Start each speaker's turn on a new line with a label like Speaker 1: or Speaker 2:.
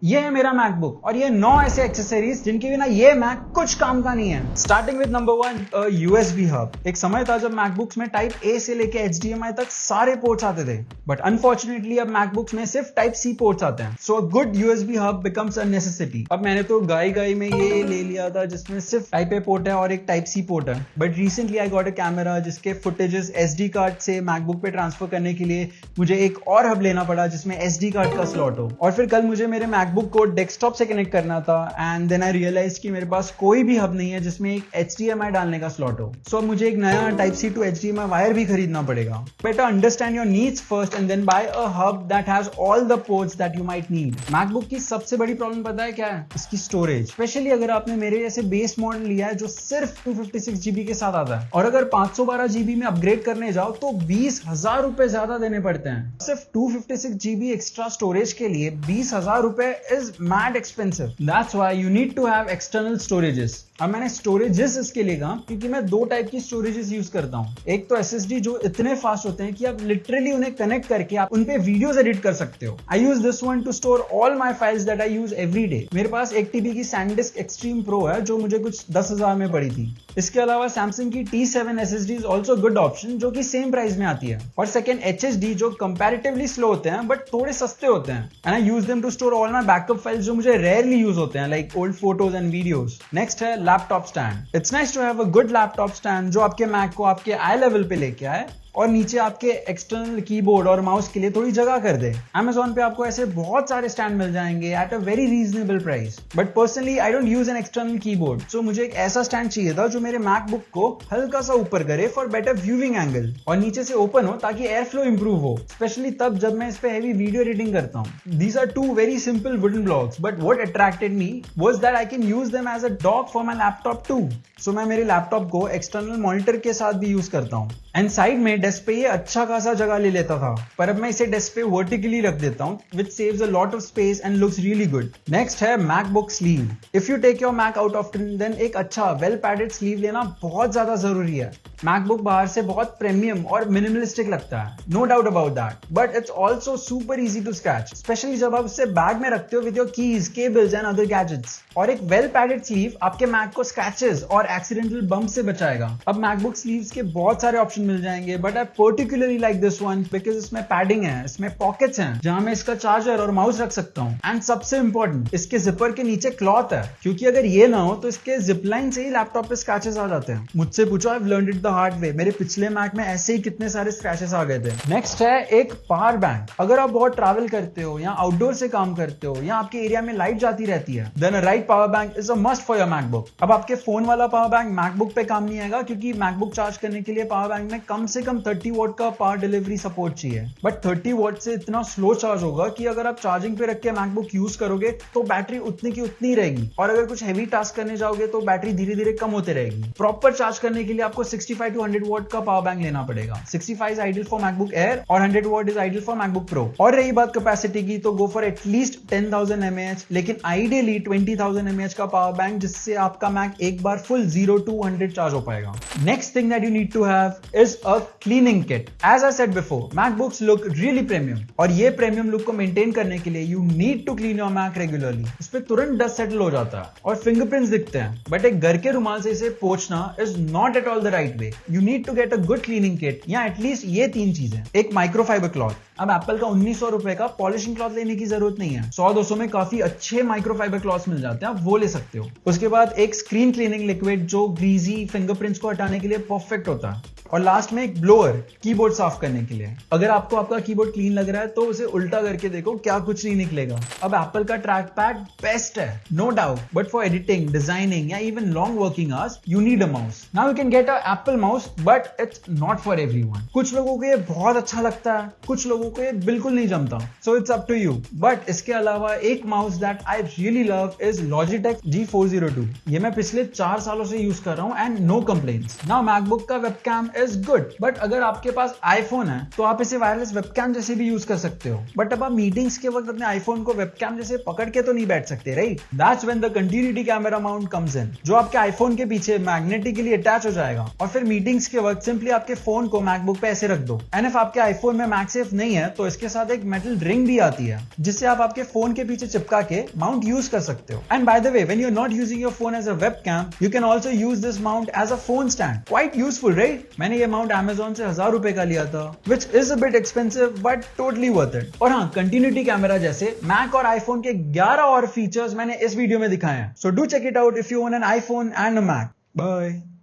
Speaker 1: ये है मेरा मैकबुक और ये 9 ऐसे एक्सेसरीज जिनके बिना ये मैक कुछ काम का नहीं है। Starting with number 1, USB hub. एक समय था जब मैकबुक्स में टाइप ए से लेके एचडीएमआई तक सारे पोर्ट्स आते थे, बट अनफॉर्चुनेटली अब मैकबुक्स में सिर्फ टाइप सी पोर्ट्स आते हैं। So a good USB hub becomes a necessity. अब मैंने तो गाई में ये ले लिया था जिसमें सिर्फ टाइप ए पोर्ट है और एक टाइप सी पोर्ट है, but recently I got a camera जिसके फुटेजेस एसडी कार्ड से मैकबुक पे ट्रांसफर करने के लिए मुझे एक और हब लेना पड़ा जिसमें एसडी कार्ड का स्लॉट हो। और फिर कल मुझे मेरे मैकबुक को डेस्कटॉप से कनेक्ट करना था एंड देन आई रियलाइज कि मेरे पास कोई भी हब नहीं है जिसमें एक HDMI डालने का स्लॉट हो। सो अब मुझे एक नया type C to HDMI wire भी खरीदना पड़ेगा। Better understand your needs first and then buy a hub that has all the ports that you might need. MacBook की सबसे बड़ी प्रॉब्लम पता है क्या है? इसकी स्टोरेज। स्पेशली अगर आपने मेरे जैसे बेस मॉडल लिया है जो सिर्फ 256 GB के साथ आता है, और अगर 512 GB में अपग्रेड करने जाओ तो 20,000 रुपए ज्यादा देने पड़ते हैं। सिर्फ 256 GB एक्स्ट्रा स्टोरेज के लिए 20,000 रुपए is mad expensive. That's why you need to have external storages. अब मैंने स्टोरेजेस इसके लिए कहा क्योंकि मैं दो टाइप की स्टोरेजेस यूज करता हूँ। एक तो SSD जो इतने फास्ट होते हैं कि आप लिटरली उन्हें कनेक्ट करके आप उन पे वीडियोस एडिट कर सकते हो। I use this one to store all my files that I use every day. मेरे पास 1 TB की SanDisk Extreme Pro है जो मुझे कुछ 10,000 में पड़ी थी। इसके अलावा Samsung की T7 SSD is also good option जो कि सेम प्राइस में आती है। और सेकंड HSD जो कंपैरेटिवली स्लो होते हैं बट थोड़े सस्ते होते हैं, and I use them to store all my backup files जो मुझे रेयरली यूज होते हैं, like old photos and videos. Next है laptop stand. It's nice to have a good laptop stand जो आपके मैक को आपके आई लेवल पे लेके आए और नीचे आपके एक्सटर्नल कीबोर्ड और माउस के लिए थोड़ी जगह कर दे। Amazon पे आपको ऐसे बहुत सारे स्टैंड मिल जाएंगे at a very reasonable price, but personally I don't use an external keyboard, so मुझे एक ऐसा स्टैंड चाहिए था जो मेरे मैकबुक को हल्का सा ऊपर करे फॉर बेटर व्यूइंग एंगल और नीचे से ओपन हो ताकि एयर फ्लो इंप्रूव हो, स्पेशली तब जब मैं इस पे हेवी वीडियो एडिटिंग करता हूँ। These are two very simple wooden blocks, but what attracted me was that I can use them as a dock for my laptop too. So मैं मेरे लैपटॉप को एक्सटर्नल मॉनिटर के साथ भी use करता हूँ एंड साइड में desk पे ये अच्छा खासा जगह ले लेता था, पर अब मैं इसे डेस्क पे वर्टिकली रख देता हूँ which saves a lot of space and looks really good. Next है MacBook sleeve. If you take your Mac out often, then एक अच्छा well padded sleeve लेना बहुत ज्यादा जरूरी है। MacBook बाहर से बहुत प्रीमियम और मिनिमलिस्टिक लगता है, no doubt about that, but it's also super easy to scratch, especially जब आप इसे बैग में रखते हो with your keys, cables and other gadgets. और एक well padded sleeve आपके Mac को scratches और accidental bump से बचाएगा। अब MacBook sleeves के बहुत सारे ऑप्शन मिल जाएंगे, but I particularly like this one because इसमें पैडिंग है, इसमें पॉकेट्स हैं जहां मैं इसका चार्जर और माउस रख सकता हूँ, एंड सबसे इंपॉर्टेंट इसके जिपर के नीचे क्लॉथ है, क्योंकि अगर ये ना हो तो इसके जिप लाइन से ही लैपटॉप पे स्क्रैचेस आ जाते हैं। मुझसे पूछो, I have learned it the hard way. मेरे पिछले मैक में ऐसे ही कितने सारे स्क्रैचेस आ गए थे। नेक्स्ट है एक पावर बैंक। अगर आप बहुत ट्रैवल करते हो या आउटडोर से काम करते हो या आपके एरिया में लाइट जाती रहती है, then a right power bank is a must for your MacBook. अब आपके फोन वाला पावर बैंक मैकबुक पे काम नहीं आएगा क्योंकि मैकबुक चार्ज करने के लिए पावर बैंक में कम से कम 30 वॉट का पावर डिलीवरी सपोर्ट चाहिए, बट 30 वॉट से इतना स्लो चार्ज होगा कि अगर आप चार्जिंग पे रख के मैकबुक यूज करोगे तो बैटरी उतनी की उतनी रहेगी, और अगर कुछ हेवी टास्क करने जाओगे तो बैटरी धीरे धीरे कम होते रहेगी। प्रॉपर चार्ज करने के लिए आपको 65 to 100 वॉट का पावर बैंक लेना पड़ेगा। 65 is ideal for MacBook air और 100 what is ideal for MacBook pro. और रही बात कैपेसिटी की, तो गो फॉर एटलीस्ट 10,000 mAh, लेकिन आइडियली 20,000 mAh का पावर बैंक जिससे आपका मैक एक बार फुल 0 to 100 चार्ज हो पाएगा। Next thing that you need to have is a cleaning kit. As I said before, MacBooks look really premium, और ये premium look को मेंटेन करने के लिए you need to clean your Mac regularly. इस पे तुरंत डस्ट सेटल हो जाता है और फिंगरप्रिंट्स दिखते हैं, बट एक घर के रुमाल से इसे पोंछना is not at all the right way. You need to get a good cleaning kit, या एटलीस्ट ये 3 चीजें। एक माइक्रोफाइबर क्लॉथ। अब एप्पल का 1900 रुपए का पॉलिशिंग क्लॉथ लेने की जरूरत नहीं है, 100-200 में काफी अच्छे माइक्रोफाइबर क्लॉथ मिल जाते हैं, आप वो ले सकते हो। उसके बाद एक स्क्रीन क्लीनिंग लिक्विड जो ग्रीजी फिंगरप्रिंट्स को हटाने के लिए परफेक्ट होता है, और लास्ट में एक ब्लोअर कीबोर्ड साफ करने के लिए। अगर आपको आपका कीबोर्ड क्लीन लग रहा है तो उसे उल्टा करके देखो, क्या कुछ नहीं निकलेगा। अब एप्पल का ट्रैक पैड बेस्ट है, no doubt, but for editing, designing या even long working hours you need a mouse. Now you can get a Apple mouse, but it's not for everyone. कुछ लोगों को ये बहुत अच्छा लगता है, कुछ लोगों को ये बिल्कुल नहीं जमता, so it's up to you. But इसके अलावा एक mouse that I really love is Logitech G402। ये मैं पिछले 4 सालों से यूज कर रहा हूँ and no complaints. Now MacBook का वेबकैम इज गुड, बट अगर आपके पास आईफोन है तो आप इसे वायरलेस वेबकैम जैसे भी यूज कर सकते हो, बट अब आप मीटिंग्स के वक्त अपने आईफोन को वेबकैम जैसे पकड़ के तो नहीं बैठ सकते, right? That's when the continuity camera mount comes in, जो आपके आईफोन के पीछे मैग्नेटिकली अटैच हो जाएगा और फिर मीटिंग्स के वक्त सिंपली आपके फोन को मैकबुक पे ऐसे रख दो। एंड इफ आपके आईफोन में मैगसेफ नहीं है तो इसके साथ एक मेटल रिंग भी आती है जिससे आप आपके फोन के पीछे चिपका के माउंट यूज कर सकते हो। And by the way, when you are not using your phone as a webcam, you can also use this mount as a phone stand. Quite useful, right? मैंने ये माउंट Amazon से 1000 रुपए का लिया था, which is a bit expensive but totally worth it। और हाँ, continuity camera जैसे मैक और आईफोन के 11 और फीचर्स मैंने इस वीडियो में दिखाए हैं, so do check it out if you own an iPhone and a Mac। Bye।